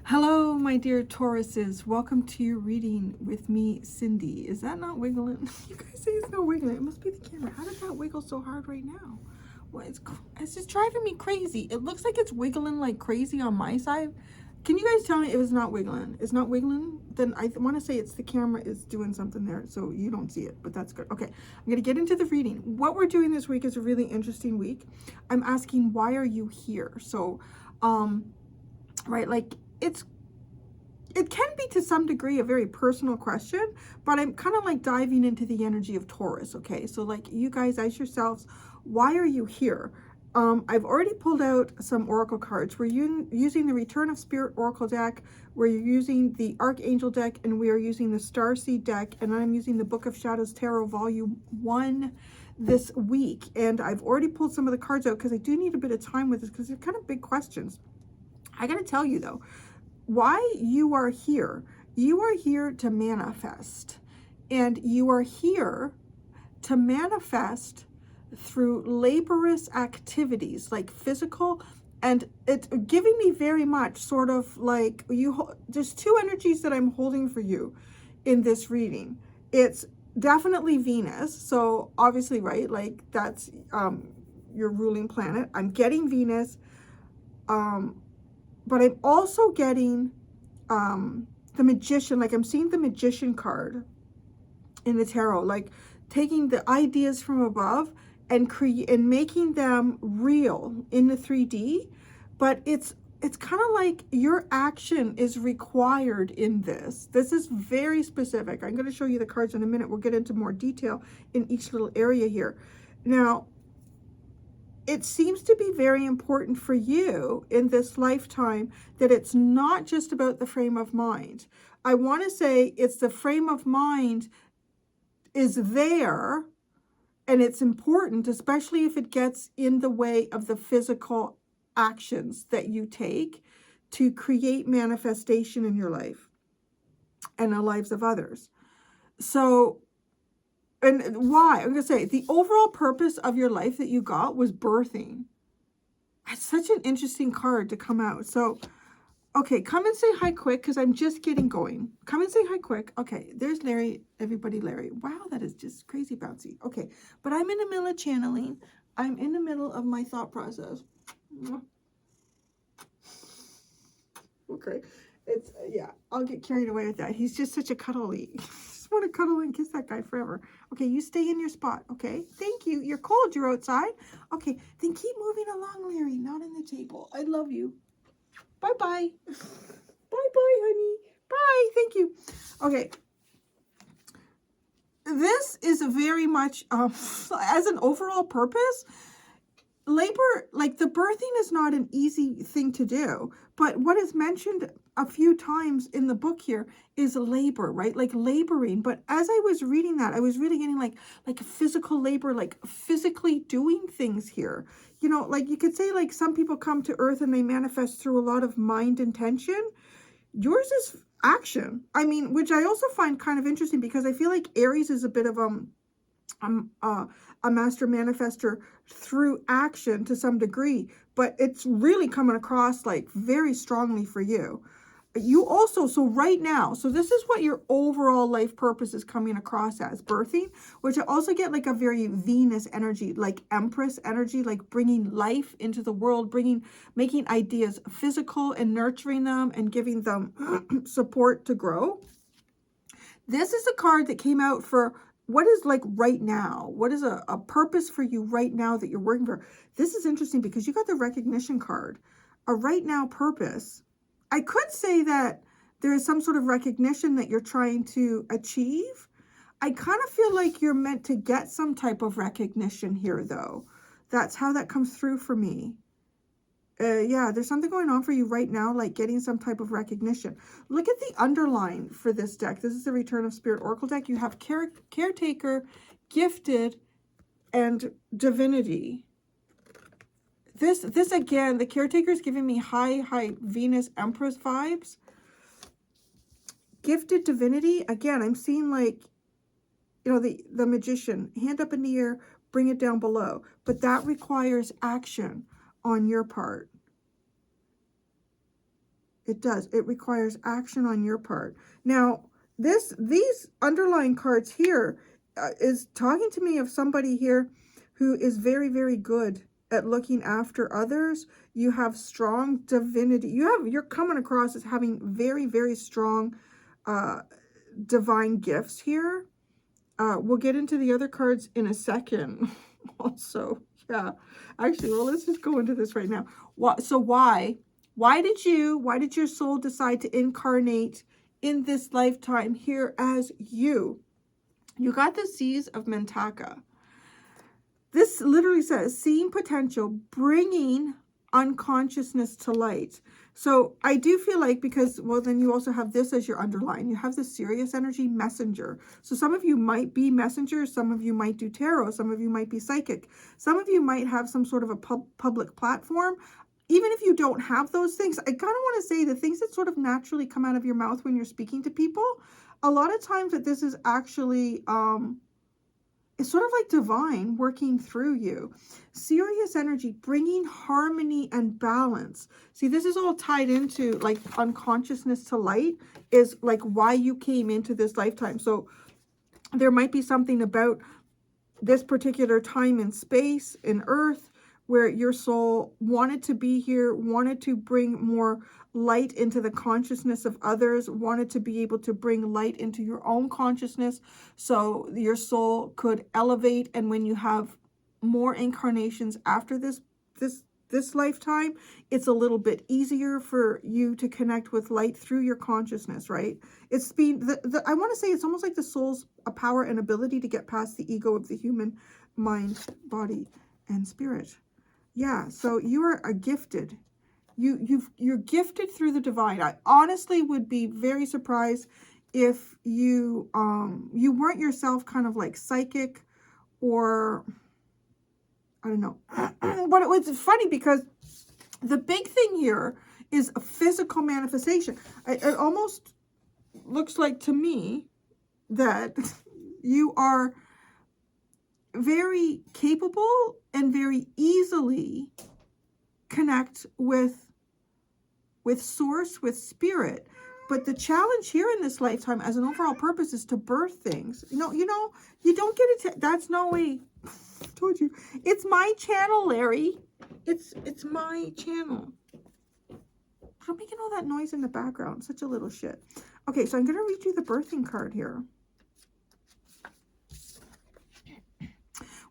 Hello, my dear Tauruses. Welcome to your reading with me, Cindy. Is that not wiggling? You guys say it's not wiggling. It must be the camera. How did that wiggle so hard right now? Well, it's just driving me crazy. It looks like it's wiggling like crazy on my side. Can you guys tell me if it's not wiggling? It's not wiggling? Then I want to say it's the camera is doing something there, so you don't see it, but that's good. Okay, I'm going to get into the reading. What we're doing this week is a really interesting week. I'm asking, why are you here? So, right, like, it can be to some degree a very personal question, but I'm kind of like diving into the energy of Taurus. Okay, so like you guys as yourselves, why are you here? I've already pulled out some oracle cards. We're using the Return of Spirit Oracle deck, we're using the Archangel deck, and we are using the Starseed deck, and I'm using the Book of Shadows Tarot Volume 1 this week. And I've already pulled some of the cards out because I do need a bit of time with this because they're kind of big questions. I gotta tell you though, why you are here. You are here to manifest, and you are here to manifest through laborious activities like physical, and it's giving me very much sort of like there's two energies that I'm holding for you in this reading. It's definitely Venus, so obviously, right, like that's your ruling planet. I'm getting Venus, but I'm also getting the Magician. Like I'm seeing the Magician card in the tarot, like taking the ideas from above and making them real in the 3D. But it's kind of like your action is required in this. This is very specific. I'm going to show you the cards in a minute. We'll get into more detail in each little area here. Now, it seems to be very important for you in this lifetime that it's not just about the frame of mind. I want to say it's the frame of mind is there, and it's important, especially if it gets in the way of the physical actions that you take to create manifestation in your life and the lives of others. So, and why? I'm going to say the overall purpose of your life that you got was birthing. It's such an interesting card to come out. So, okay, come and say hi quick because I'm just getting going. Come and say hi quick. Okay, there's Larry. Everybody, Larry. Wow, that is just crazy bouncy. Okay, but I'm in the middle of channeling. I'm in the middle of my thought process. Okay, it's, yeah, I'll get carried away with that. He's just such a cuddly. I just want to cuddle and kiss that guy forever. Okay, you stay in your spot. Okay, thank you. You're cold. You're outside. Okay, then keep moving along, Larry. Not in the table. I love you. Bye-bye. Bye-bye, honey. Bye. Thank you. Okay. This is very much, as an overall purpose, labor, like the birthing is not an easy thing to do, but what is mentioned a few times in the book here is labor, right? Like laboring. But as I was reading that, I was really getting like physical labor, like physically doing things here. You know, like you could say like some people come to earth and they manifest through a lot of mind intention. Yours is action. I mean, which I also find kind of interesting because I feel like Aries is a bit of a master manifester through action to some degree, but it's really coming across like very strongly for you. You also, so right now, so this is what your overall life purpose is coming across as, birthing, which I also get like a very Venus energy, like Empress energy, like bringing life into the world, making ideas physical and nurturing them and giving them support to grow. This is a card that came out for what is like right now. What is a purpose for you right now that you're working for? This is interesting because you got the recognition card, a right now purpose. I could say that there is some sort of recognition that you're trying to achieve. I kind of feel like you're meant to get some type of recognition here, though. That's how that comes through for me. Yeah, there's something going on for you right now, like getting some type of recognition. Look at the underline for this deck. This is the Return of Spirit Oracle deck. You have Caretaker, Gifted, and Divinity. This again, the Caretaker is giving me high Venus Empress vibes. Gifted, Divinity, again, I'm seeing like, you know, the Magician, hand up in the air, bring it down below. But that requires action on your part. It does. It requires action on your part. Now, these underlying cards here is talking to me of somebody here who is very, very good at looking after others. You have strong divinity. You're coming across as having very, very strong divine gifts here. We'll get into the other cards in a second. Also, yeah. Actually, well, let's just go into this right now. So why did your soul decide to incarnate in this lifetime here as you? You got the Seas of Mentaka. This literally says, seeing potential, bringing unconsciousness to light. So I do feel like, because, well, then you also have this as your underline. You have the Sirius energy messenger. So some of you might be messengers. Some of you might do tarot. Some of you might be psychic. Some of you might have some sort of a public platform. Even if you don't have those things, I kind of want to say the things that sort of naturally come out of your mouth when you're speaking to people, a lot of times that this is actually, it's sort of like divine working through you. Sirius energy, bringing harmony and balance. See, this is all tied into like unconsciousness to light, is like why you came into this lifetime. So there might be something about this particular time and space in Earth where your soul wanted to be here, wanted to bring more light into the consciousness of others, wanted to be able to bring light into your own consciousness so your soul could elevate. And when you have more incarnations after this lifetime, it's a little bit easier for you to connect with light through your consciousness, right? It's been I want to say it's almost like the soul's a power and ability to get past the ego of the human mind, body, and spirit. Yeah, so you are a gifted. You're gifted through the divine. I honestly would be very surprised if you weren't yourself kind of like psychic, or I don't know. But it was funny because the big thing here is a physical manifestation. It almost looks like to me that you are very capable and very easily connect with source, with spirit. But the challenge here in this lifetime as an overall purpose is to birth things. You don't get it. That's no way. I told you. It's my channel, Larry. It's my channel. I'm making all that noise in the background. Such a little shit. Okay, so I'm going to read you the birthing card here.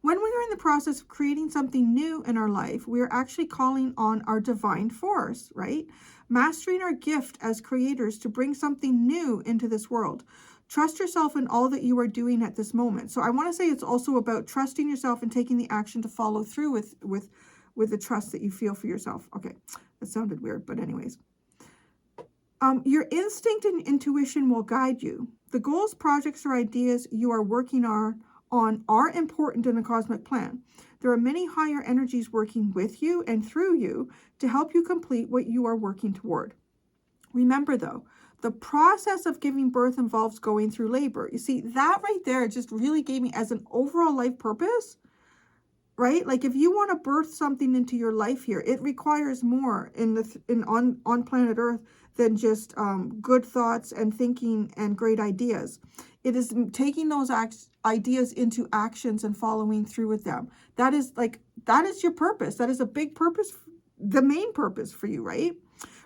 When we are in the process of creating something new in our life, we are actually calling on our divine force, right? Mastering our gift as creators to bring something new into this world. Trust yourself in all that you are doing at this moment. So I want to say it's also about trusting yourself and taking the action to follow through with the trust that you feel for yourself. Okay, that sounded weird, but anyways. Your instinct and intuition will guide you. The goals, projects, or ideas you are working on are important in the cosmic plan. There are many higher energies working with you and through you to help you complete what you are working toward. Remember though, the process of giving birth involves going through labor. You see, that right there just really gave me as an overall life purpose, right? Like if you want to birth something into your life here, it requires more on planet Earth than just good thoughts and thinking and great ideas. It is taking those ideas into actions and following through with them. That is your purpose. That is a big purpose, the main purpose for you, right?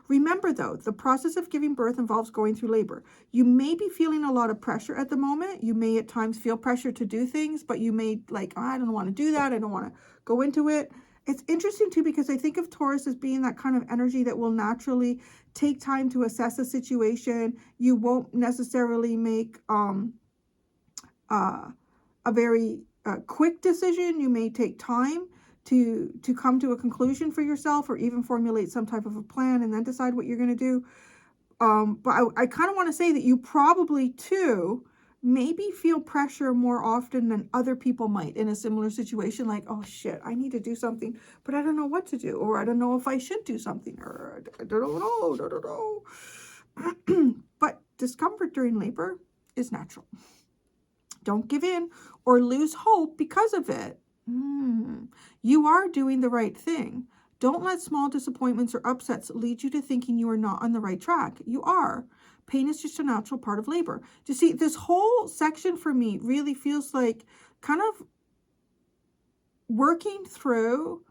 Remember though, the process of giving birth involves going through labor. You may be feeling a lot of pressure at the moment. You may at times feel pressure to do things, but you may like, oh, I don't want to do that. I don't want to go into it. It's interesting too, because I think of Taurus as being that kind of energy that will naturally take time to assess a situation. You won't necessarily make a very quick decision. You may take time to come to a conclusion for yourself, or even formulate some type of a plan and then decide what you're going to do. But I kind of want to say that you probably too maybe feel pressure more often than other people might in a similar situation, like, oh shit, I need to do something, but I don't know what to do, or I don't know if I should do something, or I don't know. But discomfort during labor is natural. Don't give in or lose hope because of it. You are doing the right thing. Don't let small disappointments or upsets lead you to thinking you are not on the right track. You are. Pain is just a natural part of labor. You see, this whole section for me really feels like kind of working through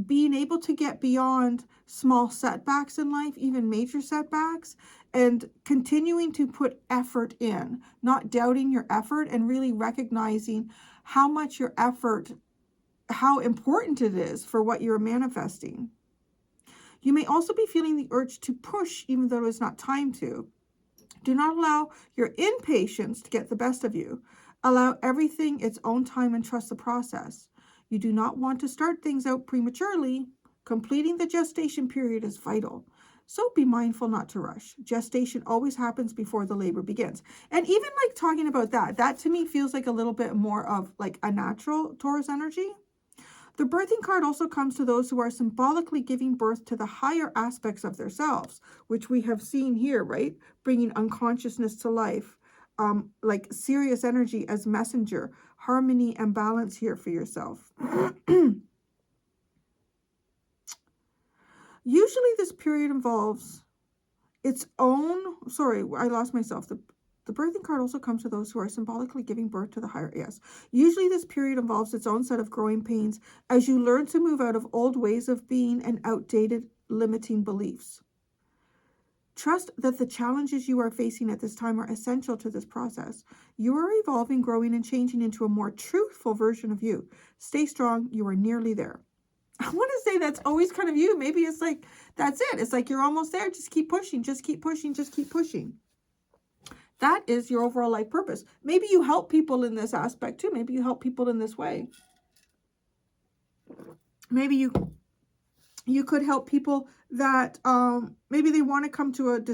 being able to get beyond small setbacks in life, even major setbacks, and continuing to put effort in, not doubting your effort, and really recognizing how much your effort, how important it is for what you're manifesting. You may also be feeling the urge to push even though it's not time to. Do not allow your impatience to get the best of you. Allow everything its own time and trust the process. You do not want to start things out prematurely. Completing the gestation period is vital. So be mindful not to rush. Gestation always happens before the labor begins. And even like talking about that to me feels like a little bit more of like a natural Taurus energy. The birthing card also comes to those who are symbolically giving birth to the higher aspects of themselves, which we have seen here, right? Bringing unconsciousness to life, like serious energy as messenger, harmony and balance here for yourself. Usually this period involves its own, sorry, I lost myself. The birthing card also comes to those who are symbolically giving birth to the higher, yes. Usually this period involves its own set of growing pains as you learn to move out of old ways of being and outdated limiting beliefs. Trust that the challenges you are facing at this time are essential to this process. You are evolving, growing, and changing into a more truthful version of you. Stay strong. You are nearly there. I want to say that's always kind of you. Maybe it's like, that's it. It's like you're almost there. Just keep pushing. Just keep pushing. Just keep pushing. That is your overall life purpose. Maybe you help people in this aspect too. Maybe you help people in this way. Maybe you could help people that maybe they want to come to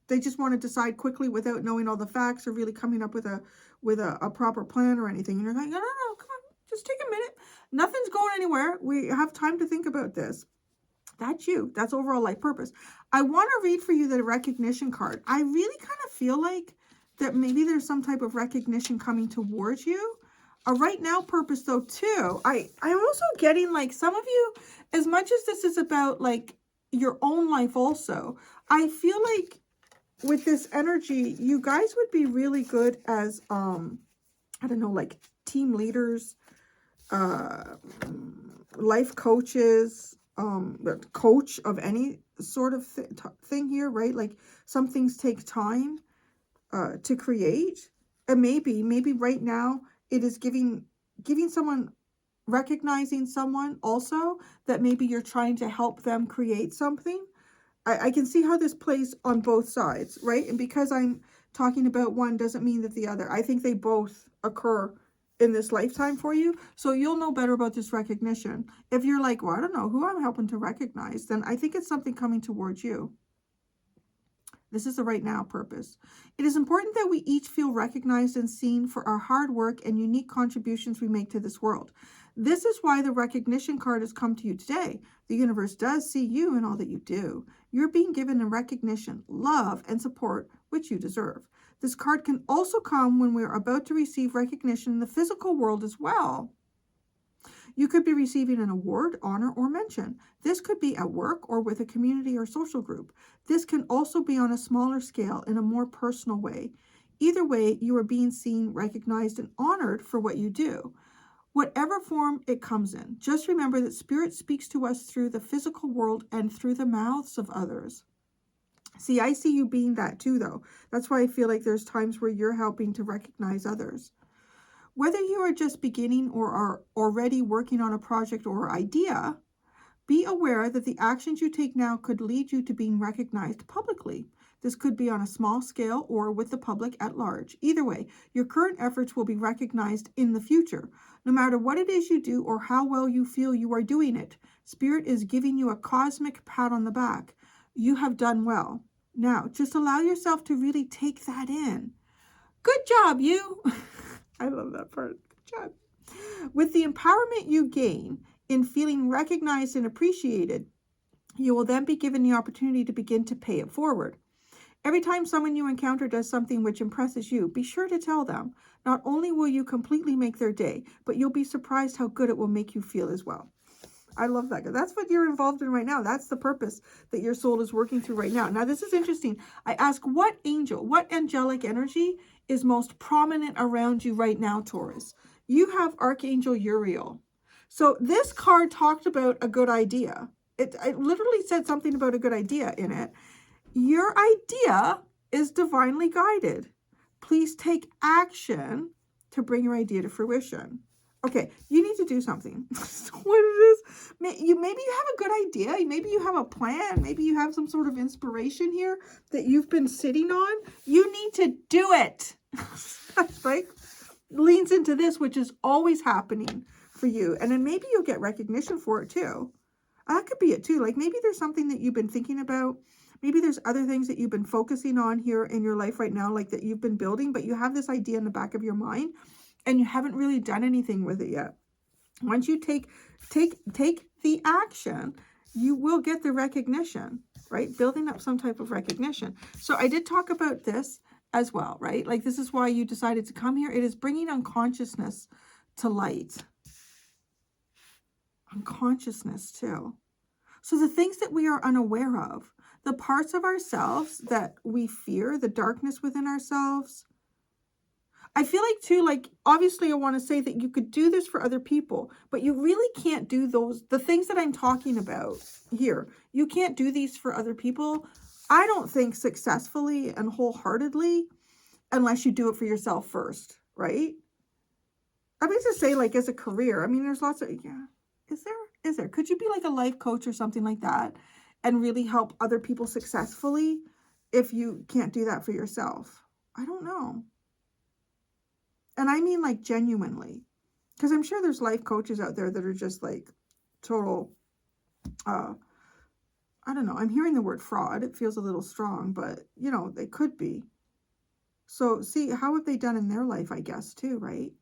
they just want to decide quickly without knowing all the facts or really coming up with a proper plan or anything. And you're like, no, come on, just take a minute. Nothing's going anywhere. We have time to think about this. That's you. That's overall life purpose. I want to read for you the recognition card. I really kind of feel like that maybe there's some type of recognition coming towards you. A right now purpose though too. I'm also getting like some of you, as much as this is about like your own life also, I feel like with this energy, you guys would be really good as, I don't know, like team leaders, life coaches, coach of any sort of thing here, right? Like some things take time to create, and maybe right now it is giving someone, recognizing someone also that maybe you're trying to help them create something. I can see how this plays on both sides, right? And because I'm talking about one doesn't mean that the other. I think they both occur in this lifetime for you. So you'll know better about this recognition. If you're like, well, I don't know who I'm helping to recognize, then I think it's something coming towards you. This is the right now purpose. It is important that we each feel recognized and seen for our hard work and unique contributions we make to this world. This is why the recognition card has come to you today. The universe does see you in all that you do. You're being given a recognition, love, and support which you deserve. This card can also come when we're about to receive recognition in the physical world as well. You could be receiving an award, honor, or mention. This could be at work or with a community or social group. This can also be on a smaller scale in a more personal way. Either way, you are being seen, recognized, and honored for what you do. Whatever form it comes in, just remember that Spirit speaks to us through the physical world and through the mouths of others. See, I see you being that too, though. That's why I feel like there's times where you're helping to recognize others. Whether you are just beginning or are already working on a project or idea, be aware that the actions you take now could lead you to being recognized publicly. This could be on a small scale or with the public at large. Either way, your current efforts will be recognized in the future. No matter what it is you do or how well you feel you are doing it, Spirit is giving you a cosmic pat on the back. You have done well. Now, just allow yourself to really take that in. Good job, you. I love that part. Good job. With the empowerment you gain in feeling recognized and appreciated, you will then be given the opportunity to begin to pay it forward. Every time someone you encounter does something which impresses you, be sure to tell them. Not only will you completely make their day, but you'll be surprised how good it will make you feel as well. I love that. That's what you're involved in right now. That's the purpose that your soul is working through right now. Now, this is interesting. I ask, what angel, what angelic energy is most prominent around you right now, Taurus? You have Archangel Uriel. So this card talked about a good idea. It literally said something about a good idea in it. Your idea is divinely guided. Please take action to bring your idea to fruition. Okay, you need to do something. What it is, maybe you have a good idea. Maybe you have a plan. Maybe you have some sort of inspiration here that you've been sitting on. You need to do it. Right? Leans into this, which is always happening for you. And then maybe you'll get recognition for it too. That could be it too. Like maybe there's something that you've been thinking about. Maybe there's other things that you've been focusing on here in your life right now, like that you've been building, but you have this idea in the back of your mind and you haven't really done anything with it yet. Once you take the action, you will get the recognition, right? Building up some type of recognition. So I did talk about this as well, right? Like this is why you decided to come here. It is bringing unconsciousness to light. Unconsciousness too. So the things that we are unaware of, the parts of ourselves that we fear, the darkness within ourselves. I feel like too, like, obviously I want to say that you could do this for other people, but you really can't do the things that I'm talking about here. You can't do these for other people. I don't think successfully and wholeheartedly unless you do it for yourself first, right? I mean to say like as a career, I mean, there's lots of, yeah. Is there? Could you be like a life coach or something like that and really help other people successfully if you can't do that for yourself? I don't know. And I mean like genuinely, because I'm sure there's life coaches out there that are just like total, I don't know. I'm hearing the word fraud. It feels a little strong, but you know, they could be. So see, how have they done in their life, I guess, too, right?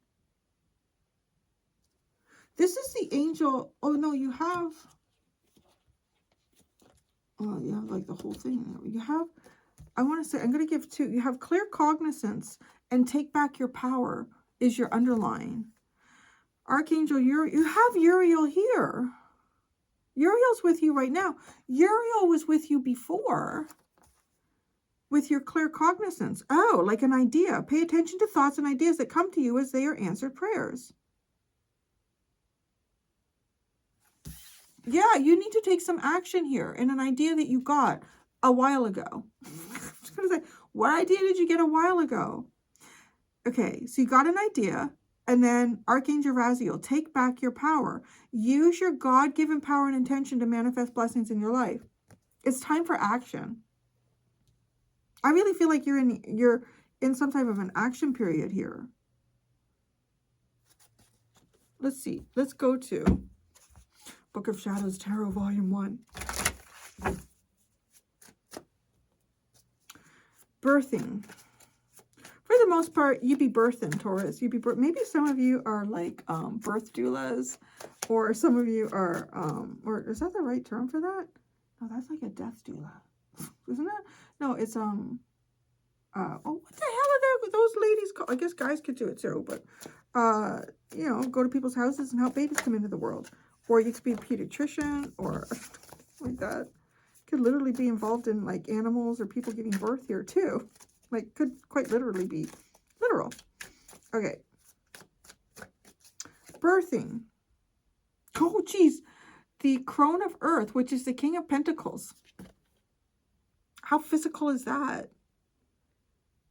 This is the angel. Oh, no, you have like the whole thing. You have, I want to say, I'm going to give two. You have clear cognizance and take back your power is your underline. Archangel Uriel, you have Uriel here. Uriel's with you right now. Uriel was with you before with your clear cognizance. Oh, like an idea. Pay attention to thoughts and ideas that come to you as they are answered prayers. Yeah, you need to take some action here in an idea that you got a while ago. I was going to say, what idea did you get a while ago? Okay, so you got an idea, and then Archangel Raziel, take back your power. Use your God-given power and intention to manifest blessings in your life. It's time for action. I really feel like you're in some type of an action period here. Let's see. Let's go to Book of Shadows Tarot, Volume 1. Birthing. For the most part, you be birthing, Taurus. You be maybe some of you are like birth doulas, or some of you are, or is that the right term for that? No, that's like a death doula, isn't it? No, it's oh, what the hell are those ladies called? I guess guys could do it too, but you know, go to people's houses and help babies come into the world. Or you could be a pediatrician or like that. Could literally be involved in like animals or people giving birth here too. Like could quite literally be literal. Okay. Birthing. Oh, geez. The Crone of Earth, which is the King of Pentacles. How physical is that?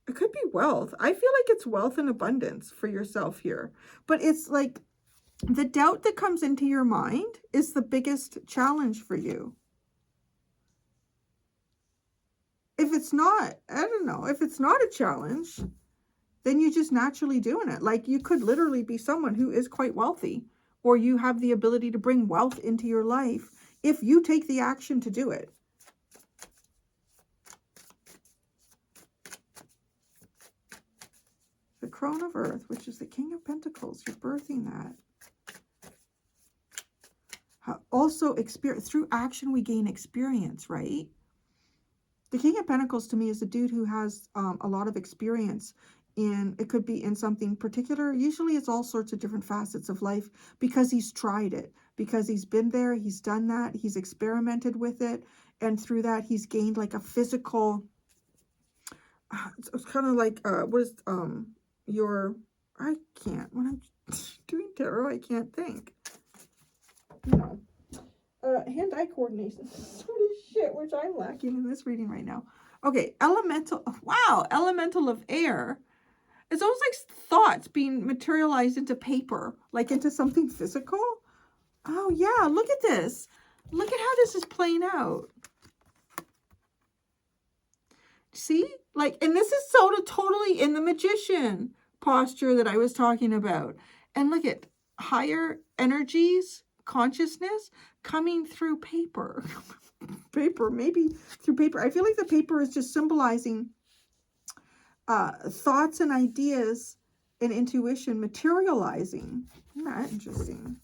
It could be wealth. I feel like it's wealth and abundance for yourself here. But it's like the doubt that comes into your mind is the biggest challenge for you. If it's not, I don't know, if it's not a challenge, then you're just naturally doing it. Like you could literally be someone who is quite wealthy, or you have the ability to bring wealth into your life if you take the action to do it. The Crone of Earth, which is the King of Pentacles, you're birthing that. Also, through action, we gain experience, right? The King of Pentacles to me is a dude who has a lot of experience in, it could be in something particular. Usually it's all sorts of different facets of life because he's tried it, because he's been there, he's done that, he's experimented with it, and through that he's gained like a physical, it's kind of like, what is, your, I can't, when I'm doing tarot, I can't think, you know, hand-eye coordination, sort of shit, which I'm lacking in this reading right now. Okay, elemental, wow, elemental of air. It's almost like thoughts being materialized into paper, like into something physical. Oh, yeah, look at this. Look at how this is playing out. See? Like, and this is so totally in the magician posture that I was talking about. And look at higher energies, consciousness coming through paper. Paper, maybe through paper. I feel like the paper is just symbolizing thoughts and ideas and intuition materializing. Isn't that interesting?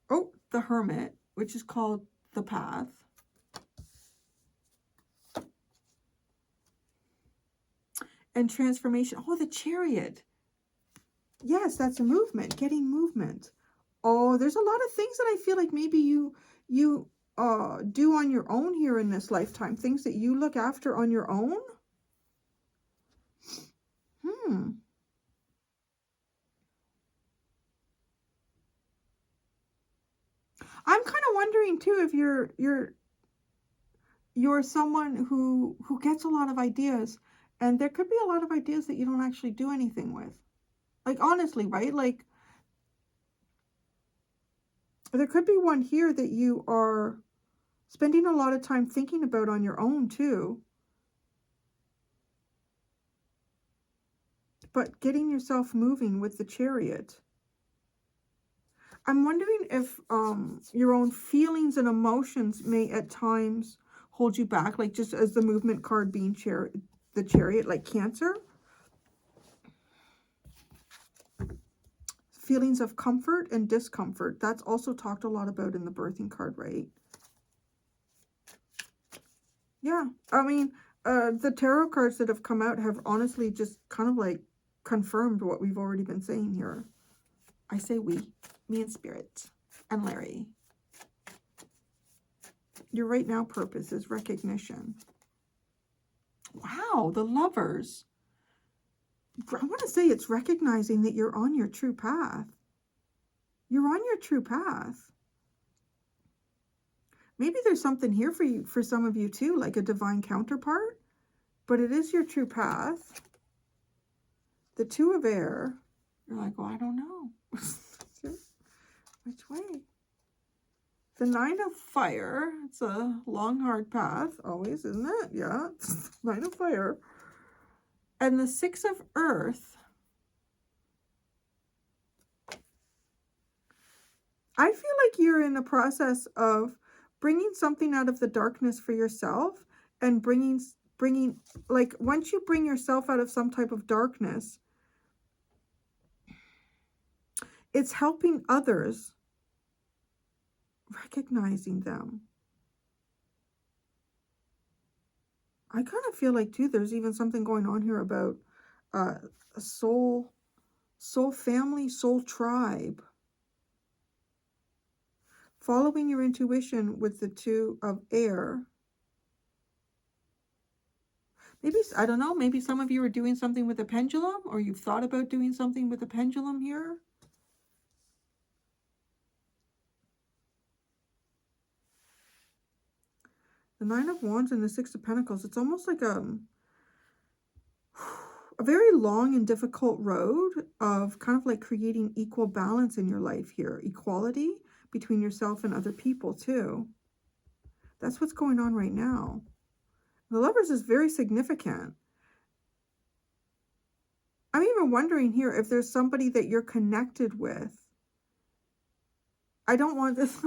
Oh, the Hermit, which is called the Path. And transformation. Oh, the Chariot. Yes, that's a movement, getting movement. Oh, there's a lot of things that I feel like maybe you do on your own here in this lifetime. Things that you look after on your own. I'm kind of wondering too if you're someone who gets a lot of ideas, and there could be a lot of ideas that you don't actually do anything with. Like, honestly, right? Like, there could be one here that you are spending a lot of time thinking about on your own too. But getting yourself moving with the Chariot. I'm wondering if your own feelings and emotions may at times hold you back, like just as the movement card being the Chariot, like Cancer. Feelings of comfort and discomfort. That's also talked a lot about in the birthing card, right? Yeah, I mean, the tarot cards that have come out have honestly just kind of like confirmed what we've already been saying here. I say we, me and Spirit, and Larry. Your right now purpose is recognition. Wow, the Lovers. I want to say it's recognizing that you're on your true path. You're on your true path. Maybe there's something here for you, for some of you too, like a divine counterpart, but it is your true path. The Two of Air. You're like, well, I don't know. Which way? The Nine of Fire. It's a long, hard path, always, isn't it? Yeah, Nine of Fire. And the Six of Earth. I feel like you're in the process of bringing something out of the darkness for yourself, and bringing, like, once you bring yourself out of some type of darkness, it's helping others, recognizing them. I kind of feel like too, there's even something going on here about a soul family, soul tribe. Following your intuition with the Two of Air. Maybe, I don't know, maybe some of you are doing something with a pendulum, or you've thought about doing something with a pendulum here. The Nine of Wands and the Six of Pentacles. It's almost like a very long and difficult road of kind of like creating equal balance in your life here. Equality between yourself and other people too. That's what's going on right now. The Lovers is very significant. I'm even wondering here if there's somebody that you're connected with. I don't want this,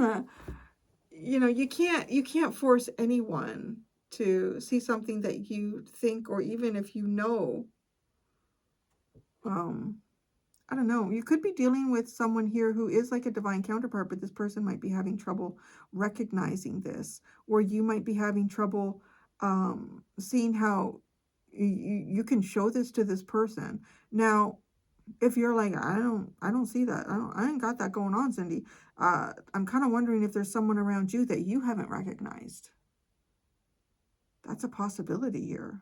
you know, you can't force anyone to see something that you think, or even if you know, I don't know. You could be dealing with someone here who is like a divine counterpart, but this person might be having trouble recognizing this, or you might be having trouble seeing how you can show this to this person. Now, If you're like, I don't see that. I ain't got that going on, Cindy. I'm kind of wondering if there's someone around you that you haven't recognized. That's a possibility here.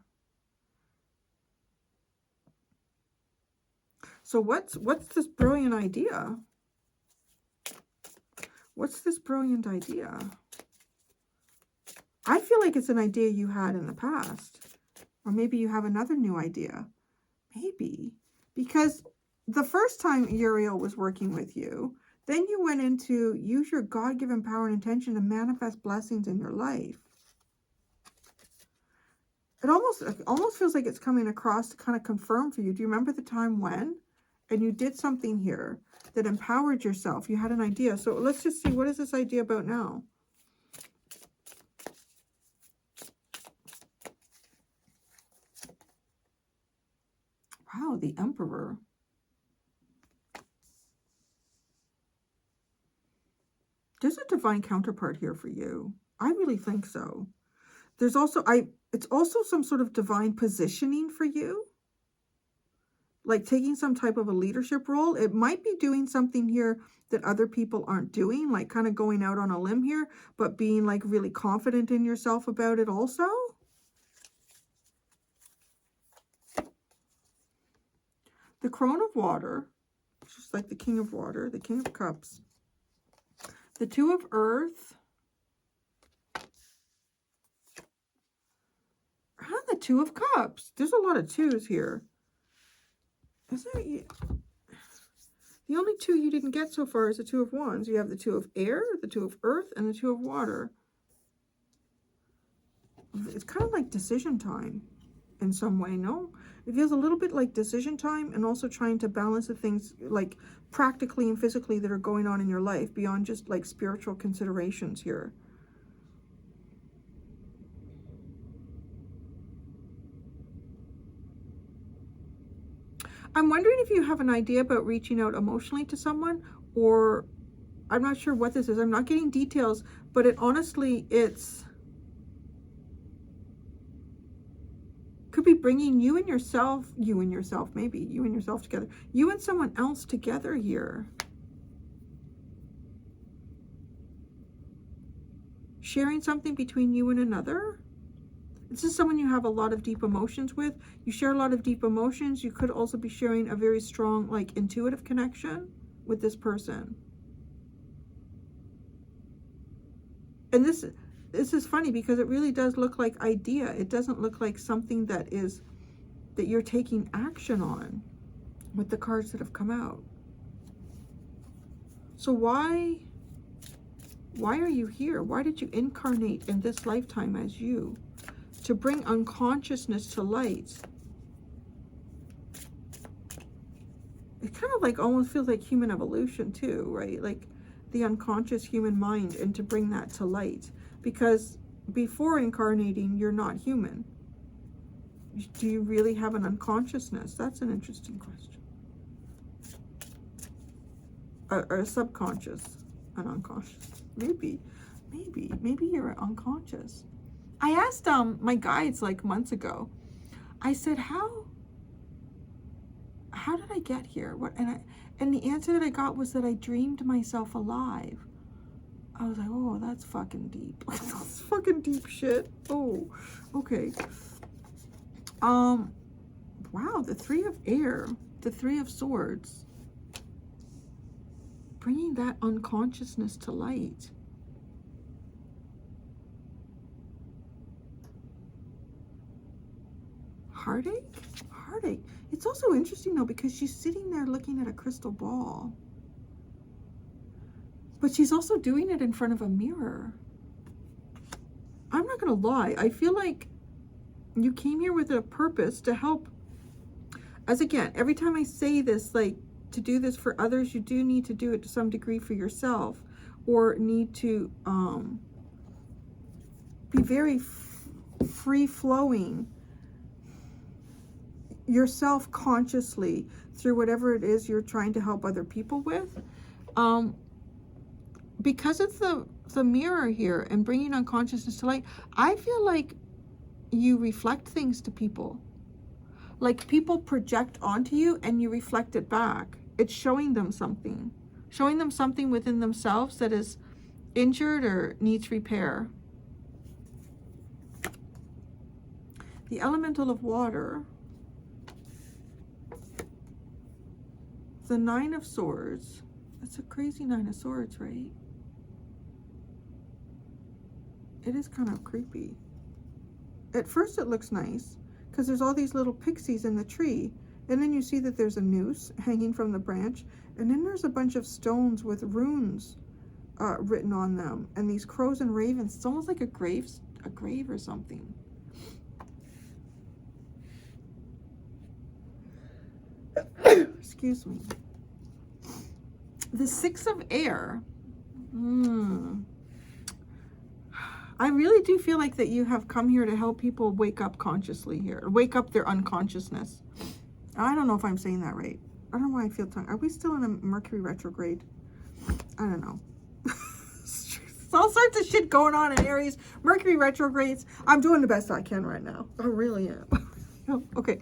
So what's this brilliant idea? What's this brilliant idea? I feel like it's an idea you had in the past. Or maybe you have another new idea. Maybe. Because the first time Uriel was working with you, then you went into use your God-given power and intention to manifest blessings in your life. It almost feels like it's coming across to kind of confirm for you. Do you remember the time when? And you did something here that empowered yourself. You had an idea. So let's just see, what is this idea about now? Wow, the Emperor. There's a divine counterpart here for you. I really think so. There's also, it's also some sort of divine positioning for you. Like taking some type of a leadership role. It might be doing something here that other people aren't doing, like kind of going out on a limb here, but being like really confident in yourself about it also. The Crone of Water, just like the King of Water, the King of Cups. The Two of Earth. And the Two of Cups. There's a lot of twos here. Is there, the only two you didn't get so far is the Two of Wands. You have the Two of Air, the Two of Earth, and the Two of Water. It's kind of like decision time in some way, no? It feels a little bit like decision time, and also trying to balance the things like practically and physically that are going on in your life beyond just like spiritual considerations here. I'm wondering if you have an idea about reaching out emotionally to someone, or I'm not sure what this is. I'm not getting details, but it honestly, it's could be bringing you and yourself together, you and someone else together here. Sharing something between you and another. This is someone you have a lot of deep emotions with. You share a lot of deep emotions. You could also be sharing a very strong, like, intuitive connection with this person. And this is funny because it really does look like idea. It doesn't look like something that you're taking action on with the cards that have come out. So why are you here? Why did you incarnate in this lifetime as you? To bring unconsciousness to light. It kind of like almost feels like human evolution too, right? Like the unconscious human mind, and to bring that to light. Because before incarnating, you're not human. Do you really have an unconsciousness? That's an interesting question. Or a subconscious, an unconscious. Maybe you're unconscious. I asked my guides like months ago. I said, how did I get here? What? And the answer that I got was that I dreamed myself alive. I was like, oh, that's fucking deep. That's fucking deep shit. Oh, okay. Wow, the Three of Air, the Three of Swords. Bringing that unconsciousness to light. Heartache? Heartache. It's also interesting though, because she's sitting there looking at a crystal ball. But she's also doing it in front of a mirror. I'm not gonna lie, I feel like you came here with a purpose to help. As again, every time I say this, like, to do this for others, you do need to do it to some degree for yourself, or need to be very free-flowing yourself consciously through whatever it is you're trying to help other people with. Because it's the mirror here and bringing unconsciousness to light, I feel like you reflect things to people. like people project onto you and you reflect it back. It's showing them something within themselves that is injured or needs repair. The elemental of water, the Nine of Swords. That's a crazy Nine of Swords, right? It is kind of creepy. At first it looks nice because there's all these little pixies in the tree, and then you see that there's a noose hanging from the branch, and then there's a bunch of stones with runes written on them, and these crows and ravens. It's almost like a grave or something. Excuse me. The Six of Air. I really do feel like that you have come here to help people wake up consciously here, wake up their unconsciousness. I don't know if I'm saying that right. I don't know why I feel tongue. Are we still in a Mercury retrograde? I don't know. All sorts of shit going on in Aries. Mercury retrogrades. I'm doing the best I can right now. I really am. Okay.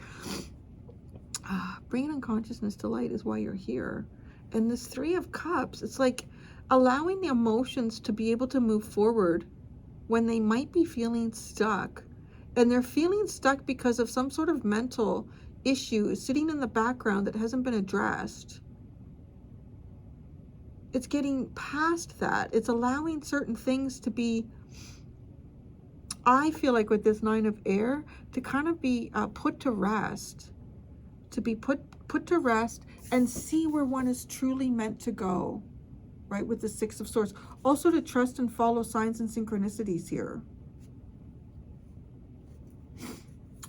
Bringing unconsciousness to light is why you're here. And this Three of Cups, it's like allowing the emotions to be able to move forward when they might be feeling stuck. And they're feeling stuck because of some sort of mental issue sitting in the background that hasn't been addressed. It's getting past that. It's allowing certain things to be, I feel like with this Nine of Air, to kind of be put to rest. To be put to rest and see where one is truly meant to go, right? With the Six of Swords. Also to trust and follow signs and synchronicities here.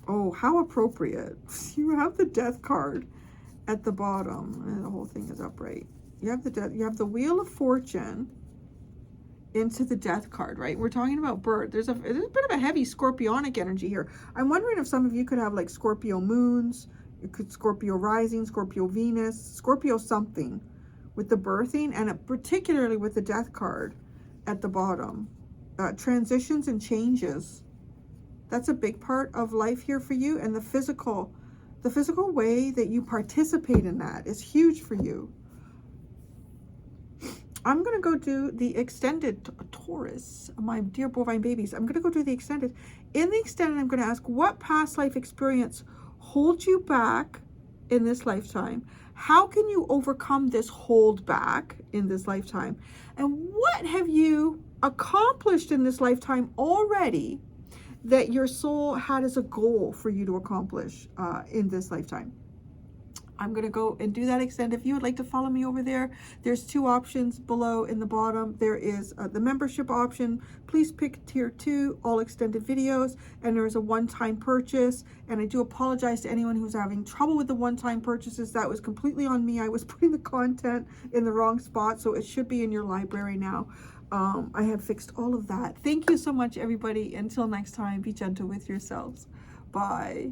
Oh, how appropriate. You have the Death card at the bottom. And the whole thing is upright. You have the Death. You have the Wheel of Fortune into the Death card, right? We're talking about birth. There's a bit of a heavy Scorpionic energy here. I'm wondering if some of you could have like Scorpio moons. It could Scorpio rising, Scorpio Venus, Scorpio something with the birthing, and particularly with the Death card at the bottom. Transitions and changes. That's a big part of life here for you. And the physical way that you participate in that is huge for you. I'm going to go do the extended Taurus, my dear bovine babies. I'm going to go do the extended. In the extended, I'm going to ask, what past life experience holds you back in this lifetime? How can you overcome this hold back in this lifetime? And what have you accomplished in this lifetime already that your soul had as a goal for you to accomplish in this lifetime? I'm going to go and do that extend. If you would like to follow me over there, there's two options below in the bottom. There is the membership option. Please pick tier 2, all extended videos, and there is a one-time purchase. And I do apologize to anyone who's having trouble with the one-time purchases. That was completely on me. I was putting the content in the wrong spot, so it should be in your library now. I have fixed all of that. Thank you so much, everybody. Until next time, be gentle with yourselves. Bye.